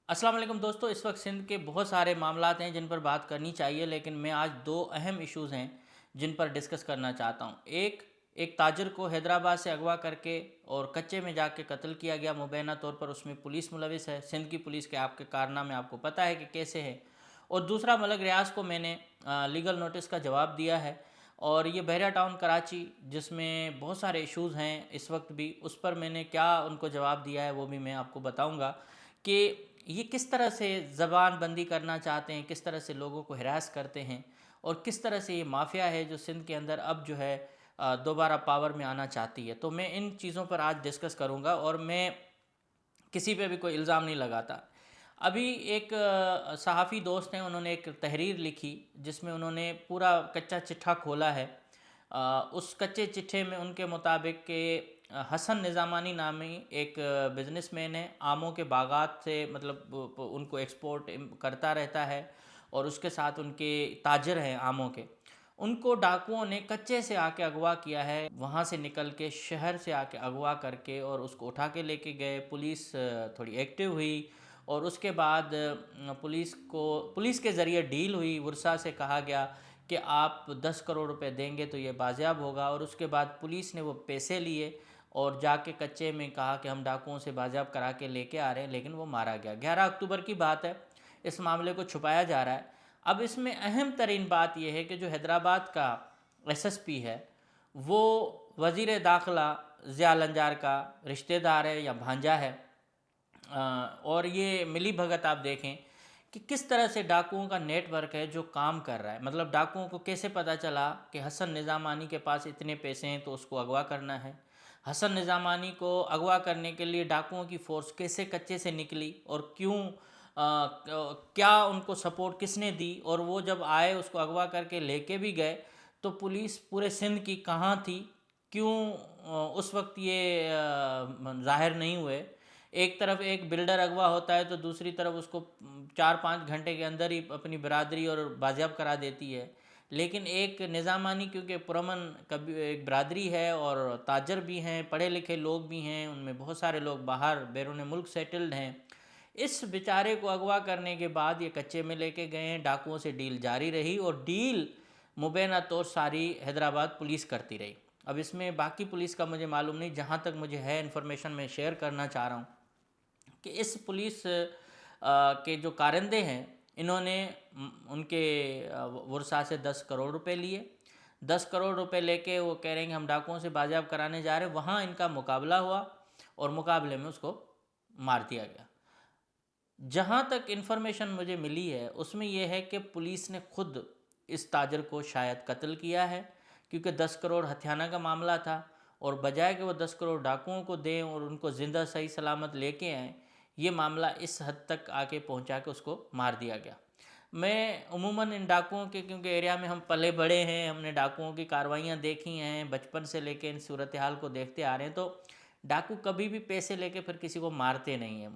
अस्सलाम वालेकुम दोस्तों। इस वक्त सिंध के बहुत सारे मामलात हैं जिन पर बात करनी चाहिए, लेकिन मैं आज दो अहम इश्यूज़ हैं जिन पर डिस्कस करना चाहता हूँ। एक एक ताजर को हैदराबाद से अगवा करके और कच्चे में जाके कत्ल किया गया मुबैना तौर पर, उसमें पुलिस मुलविस है। सिंध की पुलिस के आपके कारनामे आपको पता है कि कैसे है। और दूसरा, मलक रियाज को मैंने लीगल नोटिस का जवाब दिया है, और ये बहरा टाउन कराची जिसमें बहुत सारे इश्यूज़ हैं इस वक्त भी, उस पर मैंने क्या उनको जवाब दिया है वो भी मैं आपको बताऊंगा कि ये किस तरह से ज़बान बंदी करना चाहते हैं, किस तरह से लोगों को हिरास करते हैं, और किस तरह से ये माफिया है जो सिंध के अंदर अब जो है दोबारा पावर में आना चाहती है। तो मैं इन चीज़ों पर आज डिस्कस करूंगा, और मैं किसी पे भी कोई इल्ज़ाम नहीं लगाता। अभी एक सहाफ़ी दोस्त हैं, उन्होंने एक तहरीर लिखी जिसमें उन्होंने पूरा कच्चा चिट्ठा खोला है। उस कच्चे चिट्ठे में उनके मुताबिक कि हसन निज़ामानी नामी एक बिज़नेसमैन है, आमों के बागात से मतलब उनको एक्सपोर्ट करता रहता है, और उसके साथ उनके ताजर हैं आमों के। उनको डाकुओं ने कच्चे से आके अगवा किया है, वहाँ से निकल के शहर से आके अगवा करके और उसको उठा के लेके गए। पुलिस थोड़ी एक्टिव हुई, और उसके बाद पुलिस के ज़रिए डील हुई। वर्षा से कहा गया कि आप 10 करोड़ रुपए देंगे तो ये बाजियाब होगा, और उसके बाद पुलिस ने वो पैसे लिए और जाके कच्चे में कहा कि हम डाकुओं से बाजियाब करा के लेके आ रहे हैं, लेकिन वो मारा गया। 11 अक्टूबर की बात है, इस मामले को छुपाया जा रहा है। अब इसमें अहम तरीन बात यह है कि जो हैदराबाद का एसएसपी है वो वज़ीर दाखिला ज़िया लंजार का रिश्तेदार है या भांजा है। और ये मिली भगत आप देखें कि किस तरह से डाकुओं का नेटवर्क है जो काम कर रहा है। मतलब डाकुओं को कैसे पता चला कि हसन निज़ामानी के पास इतने पैसे हैं तो उसको अगवा करना है। हसन निज़ामानी को अगवा करने के लिए डाकुओं की फ़ोर्स कैसे कच्चे से निकली, और क्यों क्या उनको सपोर्ट किसने दी, और वो जब आए उसको अगवा करके लेके भी गए तो पुलिस पूरे सिंध की कहाँ थी, क्यों उस वक्त ये ज़ाहिर नहीं हुए। एक तरफ एक बिल्डर अगवा होता है तो दूसरी तरफ उसको 4-5 घंटे के अंदर ही अपनी बरादरी और बाजियाब करा देती है। लेकिन एक निज़ामानी क्योंकि पुरमन कभी एक बरादरी है और ताजर भी हैं, पढ़े लिखे लोग भी हैं, उनमें बहुत सारे लोग बाहर बैरून मुल्क सेटल्ड हैं। इस बेचारे को अगवा करने के बाद ये कच्चे में लेके गए हैं, डाकुओं से डील जारी रही, और डील मुबैना तौर सारी हैदराबाद पुलिस करती रही। अब इसमें बाकी पुलिस का मुझे मालूम नहीं, जहाँ तक मुझे है इन्फॉर्मेशन मैं शेयर करना चाह रहा हूँ कि इस पुलिस के जो कारिंदे हैं इन्होंने उनके वर्षा से 10 करोड़ रुपए लिए। 10 करोड़ रुपए लेके वो कह रहे हैं कि हम डाकुओं से बाजियाब कराने जा रहे हैं। वहाँ इनका मुकाबला हुआ और मुकाबले में उसको मार दिया गया। जहाँ तक इन्फॉर्मेशन मुझे मिली है उसमें यह है कि पुलिस ने खुद इस ताजर को शायद कत्ल किया है, क्योंकि 10 करोड़ हथियाना का मामला था, और बजाय कि वो 10 करोड़ डाकुओं को दें और उनको ज़िंदा सही सलामत लेके आएँ, ये मामला इस हद तक आके पहुँचा के उसको मार दिया गया। मैं उमूमन इन डाकुओं के, क्योंकि एरिया में हम पले बड़े हैं, हमने डाकुओं की कार्रवाइयाँ देखी हैं, बचपन से लेके इन सूरत हाल को देखते आ रहे हैं, तो डाकू कभी भी पैसे लेके फिर किसी को मारते नहीं हैं।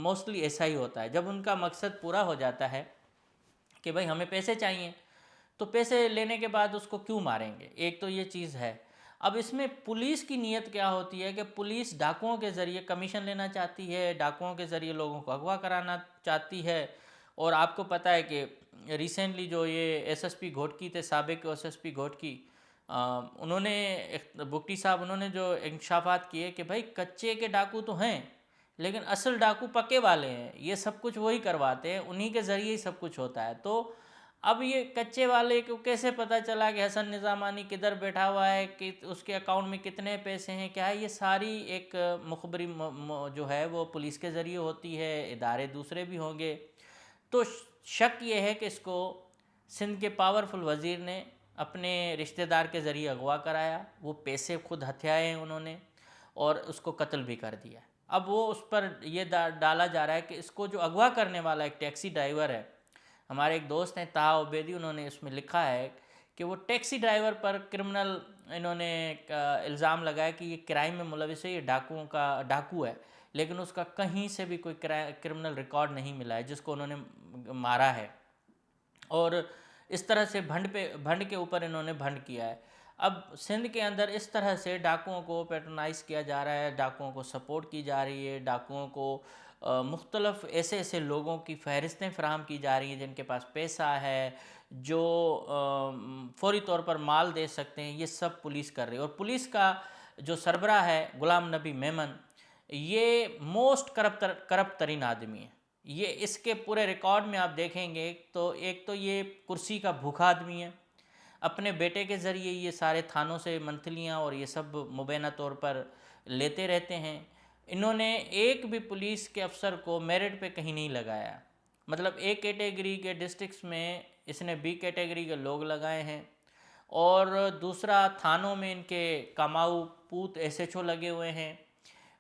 मोस्टली ऐसा ही होता है, जब उनका मकसद पूरा हो जाता है कि भाई हमें पैसे चाहिए, तो पैसे लेने के बाद उसको क्यों मारेंगे। एक तो ये चीज़ है। अब इसमें पुलिस की नीयत क्या होती है कि पुलिस डाकुओं के ज़रिए कमीशन लेना चाहती है, डाकुओं के ज़रिए लोगों को अगवा कराना चाहती है। और आपको पता है कि रिसेंटली जो ये एसएसपी घोटकी थे, साबिक एसएसपी घोटकी, उन्होंने बुगटी साहब उन्होंने जो इंकशाफात किए कि भाई कच्चे के डाकू तो हैं, लेकिन असल डाकू पक्के वाले हैं, ये सब कुछ वही करवाते हैं, उन्हीं के ज़रिए ही सब कुछ होता है। तो अब ये कच्चे वाले को कैसे पता चला कि हसन निज़ामानी किधर बैठा हुआ है, कि उसके अकाउंट में कितने पैसे हैं, क्या है, ये सारी एक मुखबरी जो है वो पुलिस के ज़रिए होती है, इदारे दूसरे भी होंगे। तो शक ये है कि इसको सिंध के पावरफुल वज़ीर ने अपने रिश्तेदार के ज़रिए अगवा कराया, वो पैसे खुद हथियाए हैं उन्होंने, और उसको कत्ल भी कर दिया। अब वो उस पर ये डाला जा रहा है कि इसको जो अगवा करने वाला एक टैक्सी ड्राइवर है, हमारे एक दोस्त हैं ताहा उबैदी, उन्होंने इसमें लिखा है कि वो टैक्सी ड्राइवर पर क्रिमिनल इन्होंने इल्ज़ाम लगाया कि ये क्राइम में मुलविस है, ये डाकू है, लेकिन उसका कहीं से भी कोई क्रिमिनल रिकॉर्ड नहीं मिला है जिसको उन्होंने मारा है। और इस तरह से भंड के ऊपर इन्होंने भंड किया है। अब सिंध के अंदर इस तरह से डाकुओं को पैट्रोनाइज किया जा रहा है, डाकुओं को सपोर्ट की जा रही है, डाकुओं को مختلف ایسے ایسے لوگوں کی فہرستیں فراہم کی جا رہی ہیں جن کے پاس پیسہ ہے، جو فوری طور پر مال دے سکتے ہیں، یہ سب پولیس کر رہی ہے۔ اور پولیس کا جو سربراہ ہے غلام نبی میمن، یہ موسٹ کرپٹ ترین آدمی ہے۔ یہ اس کے پورے ریکارڈ میں آپ دیکھیں گے تو ایک تو یہ کرسی کا بھوکھا آدمی ہے، اپنے بیٹے کے ذریعے یہ سارے تھانوں سے منتھلیاں اور یہ سب مبینہ طور پر لیتے رہتے ہیں۔ انہوں نے ایک بھی پولیس کے افسر کو میرٹ پہ کہیں نہیں لگایا، مطلب ایک کیٹیگری کے ڈسٹرکٹس میں اس نے بی کیٹیگری کے لوگ لگائے ہیں، اور دوسرا تھانوں میں ان کے کماؤ پوت ایس ایچ او لگے ہوئے ہیں،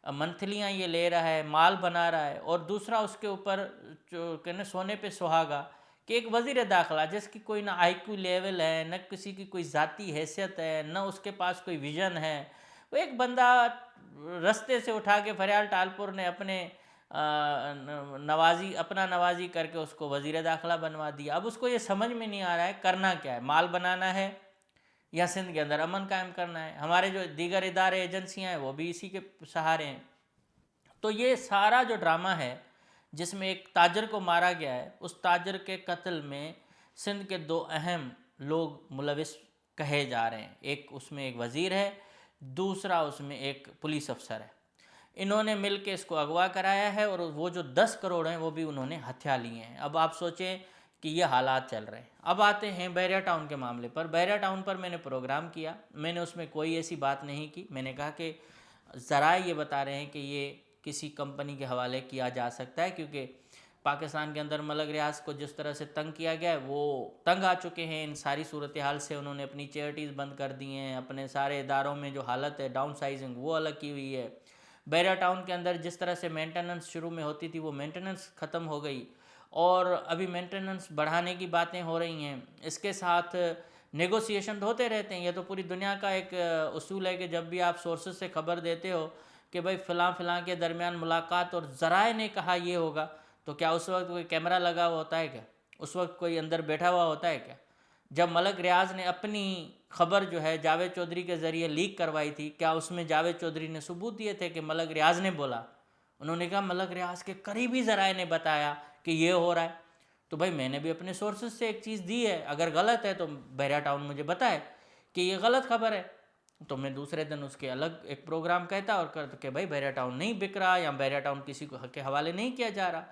منتھلیاں یہ لے رہا ہے، مال بنا رہا ہے، اور دوسرا اس کے اوپر جو کہنا سونے پہ سہاگا کہ ایک وزیر داخلہ جس کی کوئی نہ آئی کیو لیول ہے، نہ کسی کی کوئی ذاتی حیثیت ہے، نہ اس کے پاس کوئی ویژن ہے، وہ ایک بندہ رستے سے اٹھا کے فریال ٹالپور نے اپنے اپنا نوازی کر کے اس کو وزیر داخلہ بنوا دیا۔ اب اس کو یہ سمجھ میں نہیں آ رہا ہے کرنا کیا ہے، مال بنانا ہے یا سندھ کے اندر امن قائم کرنا ہے۔ ہمارے جو دیگر ادارے ایجنسیاں ہیں وہ بھی اسی کے سہارے ہیں۔ تو یہ سارا جو ڈرامہ ہے جس میں ایک تاجر کو مارا گیا ہے، اس تاجر کے قتل میں سندھ کے دو اہم لوگ ملوث کہے جا رہے ہیں، ایک اس میں ایک وزیر ہے، دوسرا اس میں ایک پولیس افسر ہے۔ انہوں نے مل کے اس کو اغوا کرایا ہے، اور وہ جو 10 کروڑ ہیں وہ بھی انہوں نے ہتھیا لیے ہیں۔ اب آپ سوچیں کہ یہ حالات چل رہے ہیں۔ اب آتے ہیں بحریہ ٹاؤن کے معاملے پر۔ بحریہ ٹاؤن پر میں نے پروگرام کیا، میں نے اس میں کوئی ایسی بات نہیں کی۔ میں نے کہا کہ ذرائع یہ بتا رہے ہیں کہ یہ کسی کمپنی کے حوالے کیا جا سکتا ہے، کیونکہ پاکستان کے اندر ملک ریاض کو جس طرح سے تنگ کیا گیا ہے وہ تنگ آ چکے ہیں ان ساری صورتحال سے۔ انہوں نے اپنی چیریٹیز بند کر دی ہیں، اپنے سارے اداروں میں جو حالت ہے ڈاؤن سائزنگ وہ الگ کی ہوئی ہے۔ بحریہ ٹاؤن کے اندر جس طرح سے مینٹیننس شروع میں ہوتی تھی وہ مینٹیننس ختم ہو گئی، اور ابھی مینٹیننس بڑھانے کی باتیں ہو رہی ہیں۔ اس کے ساتھ نیگوسیشن ہوتے رہتے ہیں۔ یہ تو پوری دنیا کا ایک اصول ہے کہ جب بھی آپ سورسز سے خبر دیتے ہو کہ بھائی فلاں فلاں کے درمیان ملاقات اور ذرائع نے کہا یہ ہوگا، تو کیا اس وقت کوئی کیمرہ لگا ہوا ہوتا ہے کیا؟ اس وقت کوئی اندر بیٹھا ہوا ہوتا ہے کیا؟ جب ملک ریاض نے اپنی خبر جو ہے جاوید چودھری کے ذریعے لیک کروائی تھی، کیا اس میں جاوید چودھری نے ثبوت دیے تھے کہ ملک ریاض نے بولا؟ انہوں نے کہا ملک ریاض کے قریبی ذرائع نے بتایا کہ یہ ہو رہا ہے۔ تو بھائی میں نے بھی اپنے سورسز سے ایک چیز دی ہے، اگر غلط ہے تو بحریہ ٹاؤن مجھے بتائے کہ یہ غلط خبر ہے، تو میں دوسرے دن اس کے الگ ایک پروگرام کہتا اور کہ بھائی بحریہ ٹاؤن نہیں بک رہا، یا بحریہ ٹاؤن کسی کو کے حوالے نہیں کیا جا رہا۔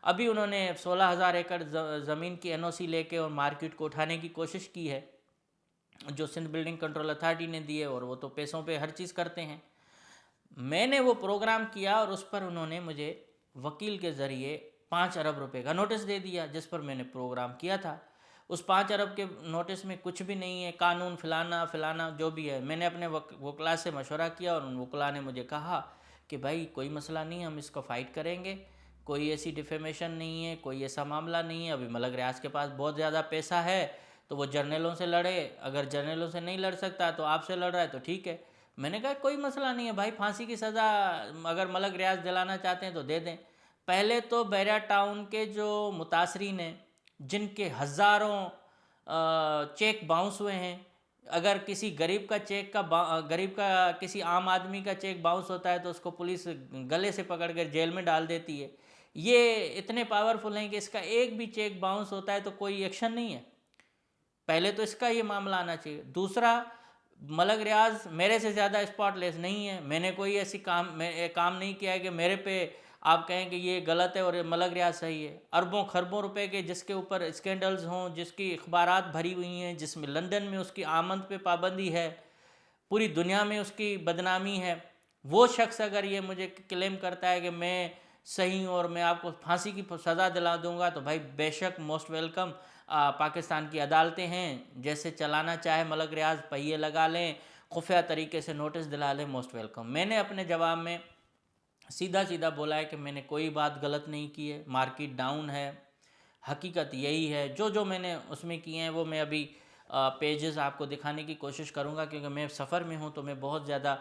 ابھی انہوں نے 16,000 ایکڑ زمین کی این او سی لے کے اور مارکیٹ کو اٹھانے کی کوشش کی ہے، جو سندھ بلڈنگ کنٹرول اتھارٹی نے دی ہے، اور وہ تو پیسوں پہ ہر چیز کرتے ہیں۔ میں نے وہ پروگرام کیا اور اس پر انہوں نے مجھے وکیل کے ذریعے 5 ارب روپے کا نوٹس دے دیا، جس پر میں نے پروگرام کیا تھا۔ اس 5 ارب کے نوٹس میں کچھ بھی نہیں ہے، قانون فلانا جو بھی ہے۔ میں نے اپنے وکلاء سے مشورہ کیا، اور ان وکلاء نے مجھے کہا کہ بھائی کوئی مسئلہ نہیں، ہم اس کو فائٹ کریں گے، کوئی ایسی ڈیفیمیشن نہیں ہے، کوئی ایسا معاملہ نہیں ہے۔ ابھی ملک ریاض کے پاس بہت زیادہ پیسہ ہے تو وہ جرنیلوں سے لڑے، اگر جرنیلوں سے نہیں لڑ سکتا تو آپ سے لڑ رہا ہے تو ٹھیک ہے۔ میں نے کہا کوئی مسئلہ نہیں ہے بھائی، پھانسی کی سزا اگر ملک ریاض دلانا چاہتے ہیں تو دے دیں۔ پہلے تو بحریہ ٹاؤن کے جو متاثرین ہیں جن کے ہزاروں چیک باؤنس ہوئے ہیں، اگر کسی غریب کا کسی عام آدمی کا چیک باؤنس ہوتا ہے تو اس کو پولیس گلے سے پکڑ کر جیل میں ڈال دیتی ہے۔ یہ اتنے پاورفل ہیں کہ اس کا ایک بھی چیک باؤنس ہوتا ہے تو کوئی ایکشن نہیں ہے۔ پہلے تو اس کا یہ معاملہ آنا چاہیے۔ دوسرا، ملک ریاض میرے سے زیادہ اسپاٹ لیس نہیں ہے، میں نے کوئی ایسی کام نہیں کیا ہے کہ میرے پہ آپ کہیں کہ یہ غلط ہے اور ملک ریاض صحیح ہے۔ اربوں خربوں روپے کے جس کے اوپر اسکینڈلز ہوں، جس کی اخبارات بھری ہوئی ہیں، جس میں لندن میں اس کی آمد پہ پابندی ہے، پوری دنیا میں اس کی بدنامی ہے، وہ شخص اگر یہ مجھے کلیم کرتا ہے کہ میں صحیح ہوں اور میں آپ کو پھانسی کی سزا دلا دوں گا، تو بھائی بے شک موسٹ ویلکم۔ پاکستان کی عدالتیں ہیں، جیسے چلانا چاہے ملک ریاض پہیے لگا لیں، خفیہ طریقے سے نوٹس دلا لیں، موسٹ ویلکم۔ میں نے اپنے جواب میں سیدھا بولا ہے کہ میں نے کوئی بات غلط نہیں کی ہے، مارکیٹ ڈاؤن ہے، حقیقت یہی ہے۔ جو میں نے اس میں کیے ہیں وہ میں ابھی پیجز آپ کو دکھانے کی کوشش کروں گا، کیونکہ میں سفر میں ہوں تو میں بہت زیادہ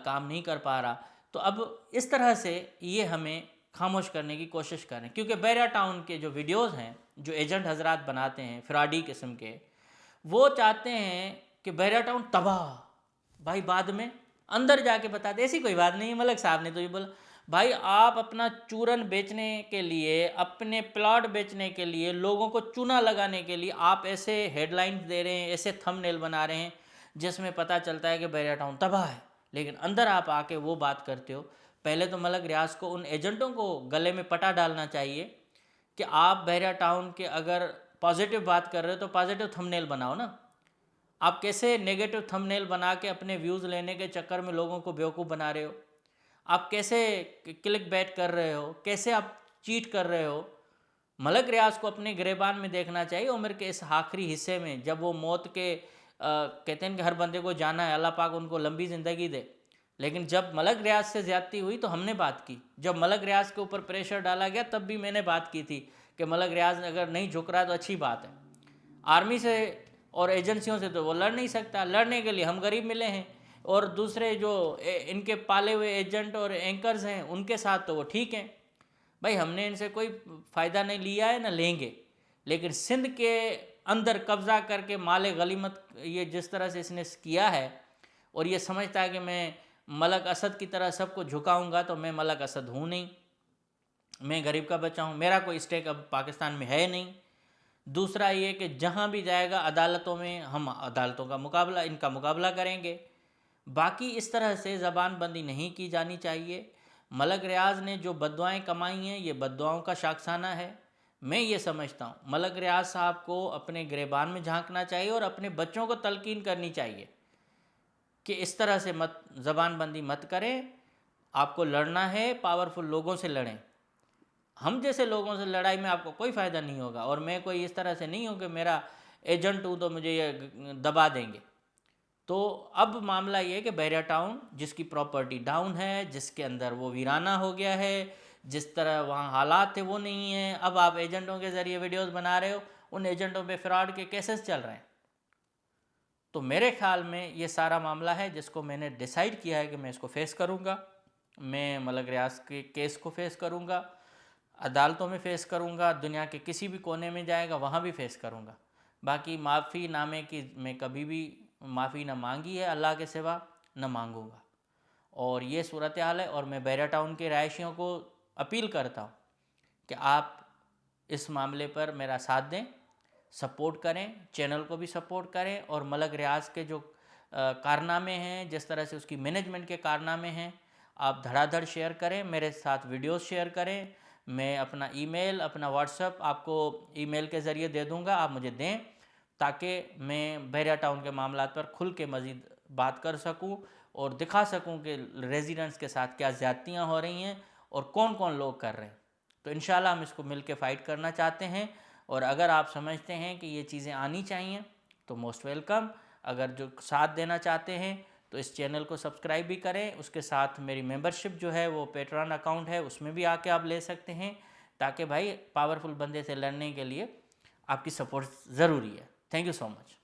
کام نہیں کر پا رہا۔ تو اب اس طرح سے یہ ہمیں خاموش کرنے کی کوشش کریں، کیونکہ بحریہ ٹاؤن کے جو ویڈیوز ہیں جو ایجنٹ حضرات بناتے ہیں فراڈی قسم کے، وہ چاہتے ہیں کہ بحریہ ٹاؤن تباہ۔ بھائی بعد میں اندر جا کے بتا دے ایسی کوئی بات نہیں ہے، ملک صاحب نے تو یہ بولا۔ भाई आप अपना चूरन बेचने के लिए, अपने प्लॉट बेचने के लिए, लोगों को चूना लगाने के लिए आप ऐसे हेडलाइंस दे रहे हैं, ऐसे थंबनेल बना रहे हैं जिसमें पता चलता है कि बहरिया टाउन तबाह है, लेकिन अंदर आप आके वो बात करते हो। पहले तो मलक रियाज को उन एजेंटों को गले में पटा डालना चाहिए कि आप बहरिया टाउन के अगर पॉजिटिव बात कर रहे हो तो पॉजिटिव थंबनेल बनाओ ना। आप कैसे नेगेटिव थंबनेल बना के अपने व्यूज़ लेने के चक्कर में लोगों को बेवकूफ़ बना रहे हो? आप कैसे क्लिक बैट कर रहे हो, कैसे आप चीट कर रहे हो? मलक रियाज को अपने गिरेबान में देखना चाहिए उम्र के इस आखिरी हिस्से में, जब वो मौत के कहते हैं कि हर बंदे को जाना है, अल्लाह पाक उनको लंबी ज़िंदगी दे। लेकिन जब मलक रियाज से ज़्यादती हुई तो हमने बात की, जब मलक रियाज के ऊपर प्रेशर डाला गया तब भी मैंने बात की थी कि मलक रियाज अगर नहीं झुक रहा तो अच्छी बात है। आर्मी से और एजेंसियों से तो वो लड़ नहीं सकता, लड़ने के लिए हम गरीब मिले हैं, और दूसरे जो इनके पाले हुए एजेंट और एंकर्स हैं उनके साथ तो वो ठीक हैं। भाई हमने इनसे कोई फ़ायदा नहीं लिया है ना लेंगे, लेकिन सिंध के अंदर कब्ज़ा करके माले गनीमत ये जिस तरह से इसने किया है, और ये समझता है कि मैं मलक असद की तरह सबको झुकाऊंगा, तो मैं मलक असद हूँ नहीं, मैं गरीब का बच्चा हूँ, मेरा कोई स्टेक अब पाकिस्तान में है नहीं। दूसरा ये कि जहाँ भी जाएगा अदालतों में हम अदालतों का मुकाबला, इनका मुकाबला करेंगे। बाकी इस तरह से ज़बानबंदी नहीं की जानी चाहिए। मलक रियाज ने जो बद्दुआएँ कमाई हैं ये बद्दुआओं का शाखसाना है। मैं ये समझता हूँ मलक रियाज साहब को अपने गिरेबान में झांकना चाहिए और अपने बच्चों को तलकीन करनी चाहिए कि इस तरह से मत ज़बानबंदी मत करें। आपको लड़ना है पावरफुल लोगों से लड़ें, हम जैसे लोगों से लड़ाई में आपको कोई फ़ायदा नहीं होगा। और मैं कोई इस तरह से नहीं हूँ कि मेरा एजेंट हूँ तो मुझे ये दबा देंगे। तो अब मामला ये है कि बहरिया टाउन जिसकी प्रॉपर्टी डाउन है, जिसके अंदर वो वीराना हो गया है, जिस तरह वहाँ हालात थे वो नहीं है। अब आप एजेंटों के ज़रिए वीडियोस बना रहे हो, उन एजेंटों पे फ्रॉड के केसेस चल रहे हैं। तो मेरे ख्याल में ये सारा मामला है जिसको मैंने डिसाइड किया है कि मैं इसको फेस करूँगा। मैं मलक रियाज के केस को फेस करूँगा, अदालतों में फ़ेस करूँगा, दुनिया के किसी भी कोने में जाएगा वहाँ भी फ़ेस करूँगा। बाकी माफ़ी नामे की मैं कभी भी माफ़ी न मांगी है, अल्लाह के सिवा न मांगूँगा। और ये सूरत हाल है। और मैं बहरिया टाउन के रहायशियों को अपील करता हूँ कि आप इस मामले पर मेरा साथ दें, सपोर्ट करें, चैनल को भी सपोर्ट करें, और मलक रियाज के जो कारनामे हैं, जिस तरह से उसकी मैनेजमेंट के कारनामे हैं, आप धड़ाधड़ शेयर करें, मेरे साथ वीडियोस शेयर करें। मैं अपना ईमेल, अपना व्हाट्सएप आपको ईमेल के ज़रिए दे दूंगा, आप मुझे दें ताकि मैं बहरिया टाउन के मामलात पर खुल के मज़ीद बात कर सकूं और दिखा सकूं कि रेजिडेंट्स के साथ क्या ज़्यादतियाँ हो रही हैं और कौन कौन लोग कर रहे हैं। तो इंशाल्लाह हम इसको मिल के फ़ाइट करना चाहते हैं। और अगर आप समझते हैं कि ये चीज़ें आनी चाहिए तो मोस्ट वेलकम। अगर जो साथ देना चाहते हैं तो इस चैनल को सब्सक्राइब भी करें। उसके साथ मेरी मेंबरशिप जो है वो पेट्रॉन अकाउंट है, उसमें भी आके आप ले सकते हैं, ताकि भाई पावरफुल बंदे से लड़ने के लिए आपकी सपोर्ट ज़रूरी है। Thank you so much.